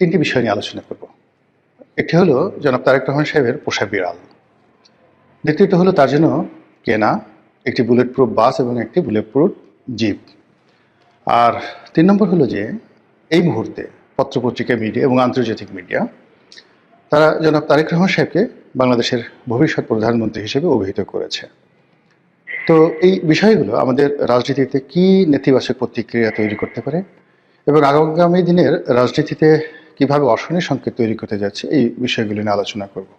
তিনটি বিষয় নিয়ে আলোচনা করব। একটি হলো জনাব তারেক রহমান সাহেবের পোষা বিড়াল, দ্বিতীয়টি হলো তার জন্য কেনা একটি বুলেট প্রুফ বাস এবং একটি বুলেট প্রুফ জিপ, আর 3 নম্বর হলো যে এই মুহূর্তে পত্রপত্রিকা মিডিয়া এবং আন্তর্জাতিক মিডিয়া তারা জনাব তারেক রহমান সাহেবকে বাংলাদেশের ভবিষ্যৎ প্রধানমন্ত্রী হিসেবে অভিহিত করেছে। তো এই বিষয়গুলো আমাদের রাজনীতিতে কি নেতিবাচক প্রতিক্রিয়া তৈরি করতে পারে এবং আগামী দিনের রাজনীতিতে কিভাবে অশনি সংকেত তৈরি করতে যাচ্ছে, এই বিষয়গুলো নিয়ে আলোচনা করব।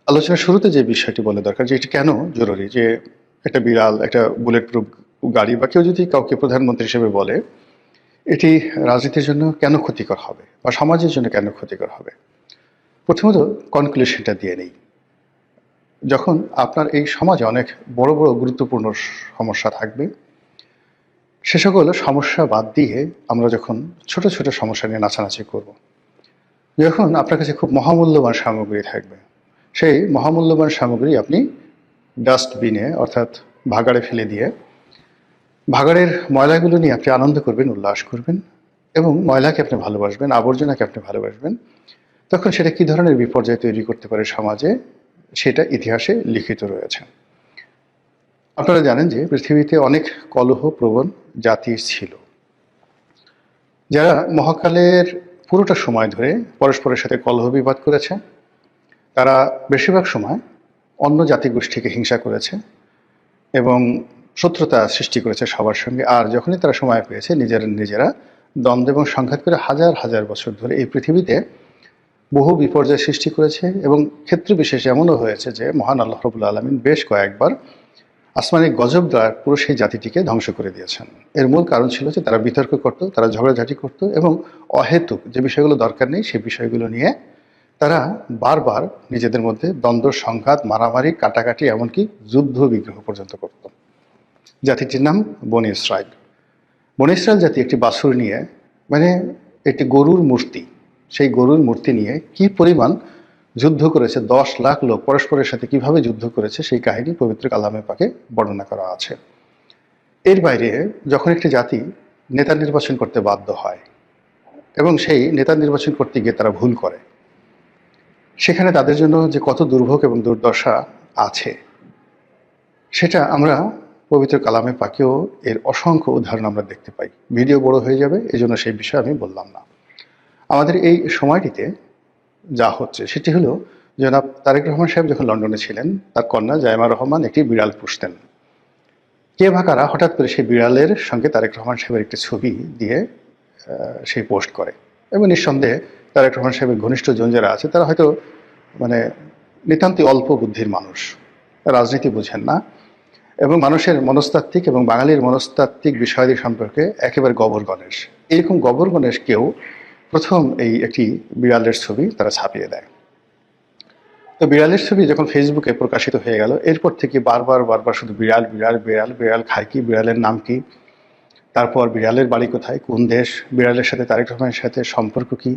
আলোচনার শুরুতে যে বিষয়টি বলা দরকার যে এটি কেন জরুরি, যে একটা বিড়াল, একটা বুলেট প্রুফ গাড়ি বা কেউ যদি কাউকে প্রধানমন্ত্রী হিসেবে বলে, এটি রাজনীতির জন্য কেন ক্ষতিকর হবে বা সমাজের জন্য কেন ক্ষতিকর হবে। প্রথমত কনক্লুশনটা দিয়ে নেই। যখন আপনার এই সমাজে অনেক বড় বড় গুরুত্বপূর্ণ সমস্যা থাকবে, সে সকল সমস্যা বাদ দিয়ে আমরা যখন ছোট ছোট সমস্যা নিয়ে নাচানাচি করব, যখন আপনার কাছে খুব মহামূল্যবান সামগ্রী থাকবে, সেই মহামূল্যবান সামগ্রী আপনি ডাস্টবিনে অর্থাৎ ভাগাড়ে ফেলে দিয়ে ভাগাড়ের ময়লাগুলো নিয়ে আপনি আনন্দ করবেন, উল্লাস করবেন এবং ময়লাকে আপনি ভালোবাসবেন, আবর্জনাকে আপনি ভালোবাসবেন, তখন সেটা কী ধরনের বিপর্যয় তৈরি করতে পারে সমাজে, সেটা ইতিহাসে লিখিত রয়েছে। আপনারা জানেন যে পৃথিবীতে অনেক কলহপ্রবণ জাতি ছিল, যারা মহাকালের পুরোটা সময় ধরে পরস্পরের সাথে কলহ বিবাদ করেছে। তারা বেশিরভাগ সময় অন্য জাতিগোষ্ঠীকে হিংসা করেছে এবং শত্রুতা সৃষ্টি করেছে সবার সঙ্গে। আর যখনই তারা সময় পেয়েছে নিজেরা দ্বন্দ্ব এবং সংঘাত করে হাজার হাজার বছর ধরে এই পৃথিবীতে বহু বিপর্যয় সৃষ্টি করেছে। এবং ক্ষেত্র বিশেষে এমনও হয়েছে যে মহান আল্লাহ রাব্বুল আলামিন বেশ কয়েকবার আসমানি গজব দ্বারা পুরো সেই জাতিটিকে ধ্বংস করে দিয়েছেন। এর মূল কারণ ছিল যে তারা বিতর্ক করত, তারা ঝগড়াঝাটি করত এবং অহেতুক যে বিষয়গুলো দরকার নেই সেই বিষয়গুলো নিয়ে তারা বারবার নিজেদের মধ্যে দ্বন্দ্ব, সংঘাত, মারামারি, কাটাকাটি, এমনকি যুদ্ধ বিগ্রহ পর্যন্ত করত। জাতিটির নাম বনি ইসরাইল। বনি ইসরাইল জাতি একটি বাছুর নিয়ে, মানে একটি গরুর মূর্তি, সেই গরুর মূর্তি নিয়ে কি পরিমাণ যুদ্ধ করেছে, 10 লাখ লোক পরস্পরের সাথে কিভাবে যুদ্ধ করেছে সেই কাহিনী পবিত্র কালামে পাকে বর্ণনা করা আছে। এর বাইরে যখন একটি জাতি নেতা নির্বাচন করতে বাধ্য হয় এবং সেই নেতা নির্বাচন করতে গিয়ে তারা ভুল করে, সেখানে তাদের জন্য যে কত দুর্ভোগ এবং দুর্দশা আছে সেটা আমরা পবিত্র কালামে পাকেও এর অসংখ্য উদাহরণ আমরা দেখতে পাই। ভিডিও বড় হয়ে যাবে, এজন্য সেই বিষয়ে আমি বললাম না। আমাদের এই সময়টিতে যা হচ্ছে সেটি হলো, জনাব তারেক রহমান সাহেব যখন লন্ডনে ছিলেন, তার কন্যা জাইমা রহমান একটি বিড়াল পুষতেন। কে বা কারা হঠাৎ করে সেই বিড়ালের সঙ্গে তারেক রহমান সাহেবের একটি ছবি দিয়ে সেই পোস্ট করে এবং নিঃসন্দেহে তারেক রহমান সাহেবের ঘনিষ্ঠজন যারা আছে তারা হয়তো নিতান্তই অল্প বুদ্ধির মানুষ, রাজনীতি বুঝেন না এবং মানুষের মনস্তাত্ত্বিক এবং বাঙালির মনস্তাত্ত্বিক বিষয়াদি সম্পর্কে একেবারে গবর গণেশ। এরকম গবর গণেশ কেউ প্রথম এই একটি বিড়ালের ছবি তারা ছাপিয়ে দেয়। তো বিড়ালের ছবি যখন ফেসবুকে প্রকাশিত হয়ে গেল, এরপর থেকে বারবার শুধু বিড়াল বিড়াল বিড়াল, বিড়াল খায় কি, বিড়ালের নাম কি, তারপর বিড়ালের বাড়ি কোথায়, কোন দেশ, বিড়ালের সাথে তারেক রহমানের সাথে সম্পর্ক কি,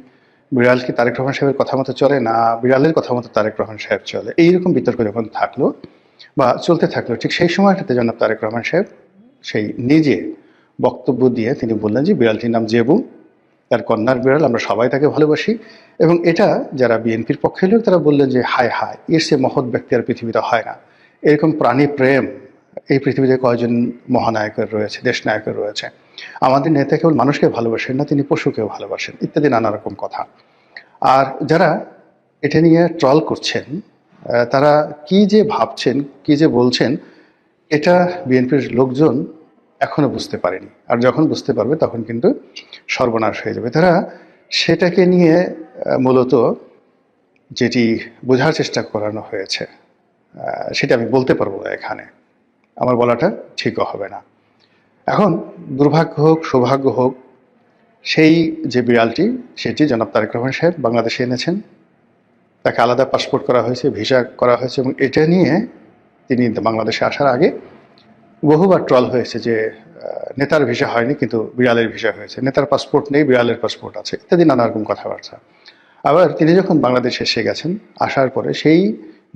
বিড়াল কি তারেক রহমান সাহেবের কথা মতো চলে না বিড়ালের কথা মতো তারেক রহমান সাহেব চলে, এইরকম বিতর্ক যখন থাকলো বা চলতে থাকলো, ঠিক সেই সময়টাতে জনাব তারেক রহমান সাহেব সেই নিজে বক্তব্য দিয়ে তিনি বললেন যে বিড়ালটির নাম জেবু, তার কন্যার বিড়াল, আমরা সবাই তাকে ভালোবাসি। এবং এটা যারা বিএনপির পক্ষে লোক তারা বললেন যে হায় হায়, এর সে মহৎ ব্যক্তি আর পৃথিবীতে হয় না, এরকম প্রাণী প্রেম এই পৃথিবীতে কয়জন মহানায়কের রয়েছে, দেশ নায়কের রয়েছে, আমাদের নেতা কেবল মানুষকে ভালোবাসেন না, তিনি পশুকেও ভালোবাসেন, ইত্যাদি নানা রকম কথা। আর যারা এটা নিয়ে ট্রল করছেন তারা কি যে ভাবছেন, কি যে বলছেন, এটা বিএনপির লোকজন এখনো বুঝতে পারেনি। আর যখন বুঝতে পারবে তখন কিন্তু সর্বনাশ হয়ে যাবে। তারা সেটাকে নিয়ে মূলত যেটি বোঝার চেষ্টা করানো হয়েছে সেটা আমি বলতে পারবো না, এখানে আমার বলাটা ঠিকও হবে না। এখন দুর্ভাগ্য হোক সৌভাগ্য হোক, সেই যে বিড়ালটি সেটি জনাব তারেক রহমান সাহেব বাংলাদেশে এনেছেন, তাকে আলাদা পাসপোর্ট করা হয়েছে, ভিসা করা হয়েছে এবং এটা নিয়ে তিনি বাংলাদেশে আসার আগে বহুবার ট্রল হয়েছে যে নেতার ভিসা হয়নি কিন্তু বিড়ালের ভিসা হয়েছে, নেতার পাসপোর্ট নেই বিড়ালের পাসপোর্ট আছে, ইত্যাদি নানা রকম কথাবার্তা। আবার তিনি যখন বাংলাদেশে এসে গেছেন, আসার পরে সেই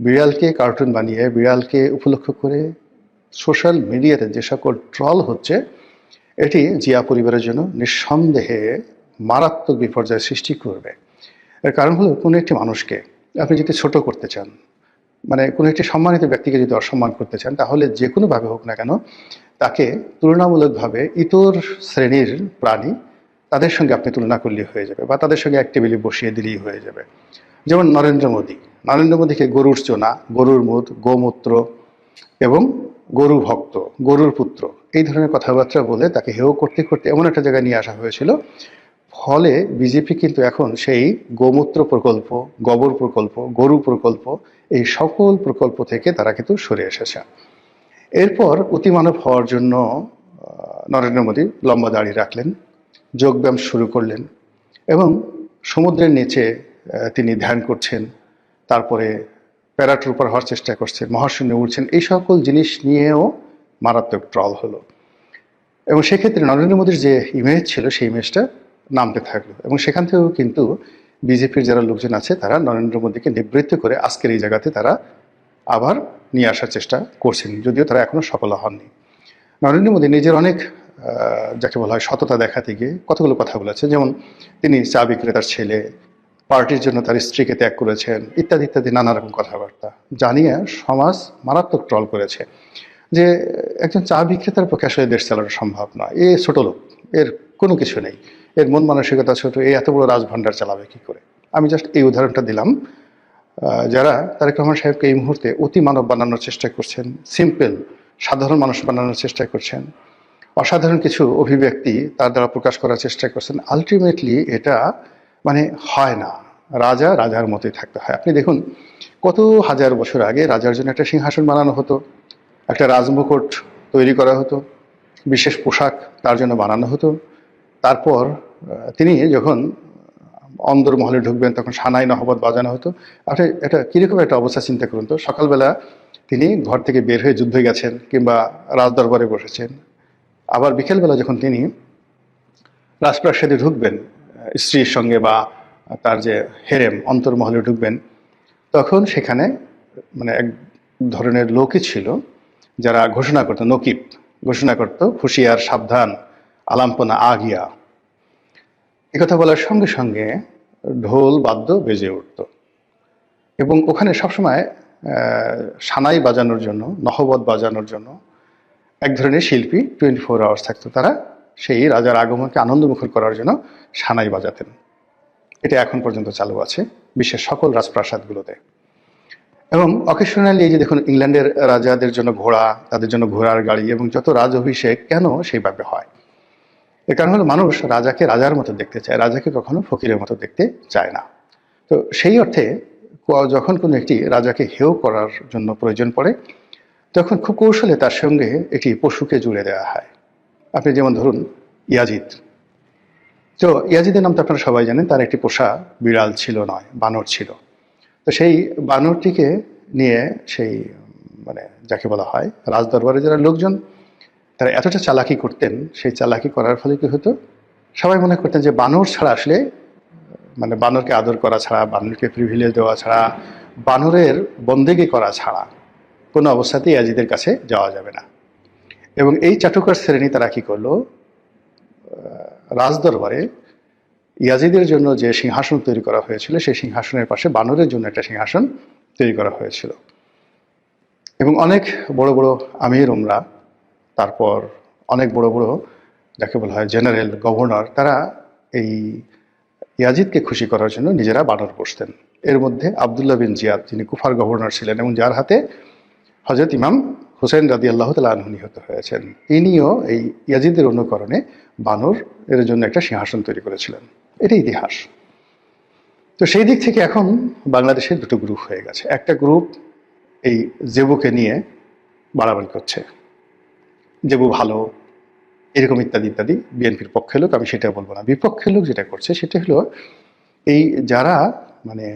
বিড়ালকে কার্টুন বানিয়ে, বিড়ালকে উপলক্ষ করে সোশ্যাল মিডিয়াতে যে সকল ট্রল হচ্ছে, এটি জিয়া পরিবারের জন্য নিঃসন্দেহে মারাত্মক বিপর্যয় সৃষ্টি করবে। এর কারণ হলো কোনো একটি মানুষকে আপনি যদি ছোট করতে চান, মানে কোনো একটি সম্মানিত ব্যক্তিকে যদি অসম্মান করতে চান, তাহলে যে কোনোভাবে হোক না কেন তাকে তুলনামূলকভাবে ইতর শ্রেণীর প্রাণী তাদের সঙ্গে আপনি তুলনা করলেই হয়ে যাবে, বা তাদের সঙ্গে এক টেবিলে বসিয়ে দিলেই হয়ে যাবে। যেমন নরেন্দ্র মোদীকে গরুর চোনা, গরুর মুদ, গোমূত্র এবং গরু ভক্ত, গরুর পুত্র, এই ধরনের কথাবার্তা বলে তাকে হেয় করতে করতে এমন একটা জায়গায় নিয়ে আসা হয়েছিল। ফলে বিজেপি কিন্তু এখন সেই গোমূত্র প্রকল্প, গোবর প্রকল্প, গরু প্রকল্প, এই সকল প্রকল্প থেকে তারা কিন্তু সরে এসেছে। এরপর অতিমানব হওয়ার জন্য নরেন্দ্র মোদী লম্বা দাড়ি রাখলেন, যোগব্যায়াম শুরু করলেন এবং সমুদ্রের নিচে তিনি ধ্যান করছেন, তারপরে প্যারাট্রুপার হওয়ার চেষ্টা করছেন, মহাশূন্যে উঠছেন, এই সকল জিনিস নিয়েও মারাত্মক ট্রল হলো। এবং সেক্ষেত্রে নরেন্দ্র মোদীর যে ইমেজ ছিল সেই ইমেজটা নামতে থাকলো, এবং সেখান থেকেও কিন্তু বিজেপির যারা লোকজন আছে তারা নরেন্দ্র মোদীকে নিবৃত্ত করে আজকের এই জায়গাতে তারা আবার নিয়ে আসার চেষ্টা করছেন, যদিও তারা এখনো সফল হননি। নরেন্দ্র মোদী নিজের অনেক যাকে বলা হয় সততা দেখাতে গিয়ে কতগুলো কথা বলেছে, যেমন তিনি চা বিক্রেতার ছেলে, পার্টির জন্য তার স্ত্রীকে ত্যাগ করেছেন, ইত্যাদি ইত্যাদি নানা রকম কথাবার্তা জানিয়ে সমাজ মারাত্মক ট্রল করেছে যে একজন চা বিক্রেতার পক্ষে আসলে দেশ চালানো সম্ভব নয়, এ ছোট লোক, এর কোনো কিছু নেই, এর মন মানসিকতা ছোট, এই এত বড় রাজভাণ্ডার চালাবে কি করে। আমি জাস্ট এই উদাহরণটা দিলাম। যারা তারেক রহমান সাহেবকে এই মুহূর্তে অতি মানব বানানোর চেষ্টা করছেন, সিম্পল সাধারণ মানুষ বানানোর চেষ্টা করছেন, অসাধারণ কিছু অভিব্যক্তি তার দ্বারা প্রকাশ করার চেষ্টা করছেন, আলটিমেটলি এটা মানে হয় না। রাজা রাজার মতোই থাকতে হয়। আপনি দেখুন, কত হাজার বছর আগে রাজার জন্য একটা সিংহাসন বানানো হতো, একটা রাজমুকুট তৈরি করা হতো, বিশেষ পোশাক তার জন্য বানানো হতো। তারপর তিনি যখন অন্দরমহলে ঢুকবেন তখন সানাই নহবত বাজানো হতো। আপনি এটা কীরকম একটা অবস্থা চিন্তা করুন তো, সকালবেলা তিনি ঘর থেকে বের হয়ে যুদ্ধে গেছেন কিংবা রাজদরবারে বসেছেন, আবার বিকেলবেলা যখন তিনি রাজপ্রাসাদে ঢুকবেন স্ত্রীর সঙ্গে বা তার যে হেরেম অন্তর্মহলে ঢুকবেন, তখন সেখানে মানে এক ধরনের লোকই ছিল যারা ঘোষণা করতো, নকিব ঘোষণা করতো, হুঁশিয়ার, সাবধান, আলাম্পনা আগিয়া। একথা বলার সঙ্গে সঙ্গে ঢোল বাদ্য বেজে উঠত, এবং ওখানে সবসময় সানাই বাজানোর জন্য, নহবত বাজানোর জন্য এক ধরনের শিল্পী 24 আওয়ার্স থাকতো। তারা সেই রাজার আগমনকে আনন্দমুখর করার জন্য সানাই বাজাতেন। এটা এখন পর্যন্ত চালু আছে বিশ্বের সকল রাজপ্রাসাদগুলোতে। এবং অকেশনালি এই যে দেখুন, ইংল্যান্ডের রাজাদের জন্য ঘোড়া, তাদের জন্য ঘোড়ার গাড়ি এবং যত রাজ অভিষেক কেন সেইভাবে হয়, এর কারণ হলো মানুষ রাজাকে রাজার মতো দেখতে চায়, রাজাকে কখনো ফকিরের মতো দেখতে চায় না। তো সেই অর্থে যখন কোনো একটি রাজাকে হেয় করার জন্য প্রয়োজন পড়ে, তখন খুব কৌশলে তার সঙ্গে একটি পশুকে জুড়ে দেওয়া হয়। আপনি যেমন ধরুন ইয়াজিদ। তো ইয়াজিদের নাম তো আপনারা সবাই জানেন, তার একটি পোষা বিড়াল ছিল, নয় বানর ছিল। তো সেই বানরটিকে নিয়ে সেই মানে যাকে বলা হয় রাজদরবারে যারা লোকজন, তারা এতটা চালাকি করতেন, সেই চালাকি করার ফলে কি হতো, সবাই মনে করতেন যে বানর ছাড়া আসলে মানে বানরকে আদর করা ছাড়া, বানরকে প্রিভিলেজ দেওয়া ছাড়া, বানরের বন্দেগি করা ছাড়া কোনো অবস্থাতেই ইয়াজিদের কাছে যাওয়া যাবে না। এবং এই চাটুকার শ্রেণী তারা কি করলো, রাজদরবারে ইয়াজিদের জন্য যে সিংহাসন তৈরি করা হয়েছিল সেই সিংহাসনের পাশে বানরের জন্য একটা সিংহাসন তৈরি করা হয়েছিল। এবং অনেক বড় বড় আমির উমরা, তারপর অনেক বড় বড় যাকে বলা হয় জেনারেল, গভর্নর, তারা এই ইয়াজিদকে খুশি করার জন্য নিজেরা বানর পোষতেন। এর মধ্যে আবদুল্লাহ বিন জিয়াদ, যিনি কুফার গভর্নর ছিলেন এবং যার হাতে হযরত ইমাম হুসেন রাদিয়াল্লাহু তাআলা আনহু নিহত হয়েছেন, ইনিও এই ইয়াজিদের অনুকরণে বানর এর জন্য একটা সিংহাসন তৈরি করেছিলেন। এটা ইতিহাস। তো সেই দিক থেকে এখন বাংলাদেশের দুটো গ্রুপ হয়ে গেছে। একটা গ্রুপ এই জেবুকে নিয়ে বাড়াবাড়ি করছে, জেবু ভালো, এরকম ইত্যাদি ইত্যাদি। বিএনপির পক্ষের লোক, আমি সেটা বলবো না। বিপক্ষের লোক যেটা করছে সেটা হলো এই যারা মানে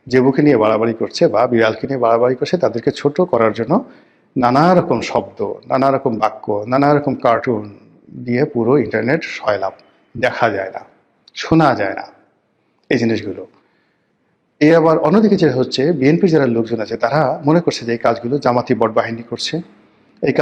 জেবুকে নিয়ে বাড়াবাড়ি করছে বা বিড়ালকে নিয়ে বাড়াবাড়ি করছে, তাদেরকে ছোট করার জন্য নানা রকম শব্দ, নানা রকম বাক্য, নানা রকম কার্টুন দিয়ে পুরো ইন্টারনেট সয়লাভ, দেখা যায় না, শোনা যায় না এই জিনিসগুলো। এই আবার অন্যদিকে যেটা হচ্ছে, বিএনপির যারা লোকজন আছে তারা মনে করছে যে এই কাজগুলো জামাতি বট বাহিনী করছে, এই কাজ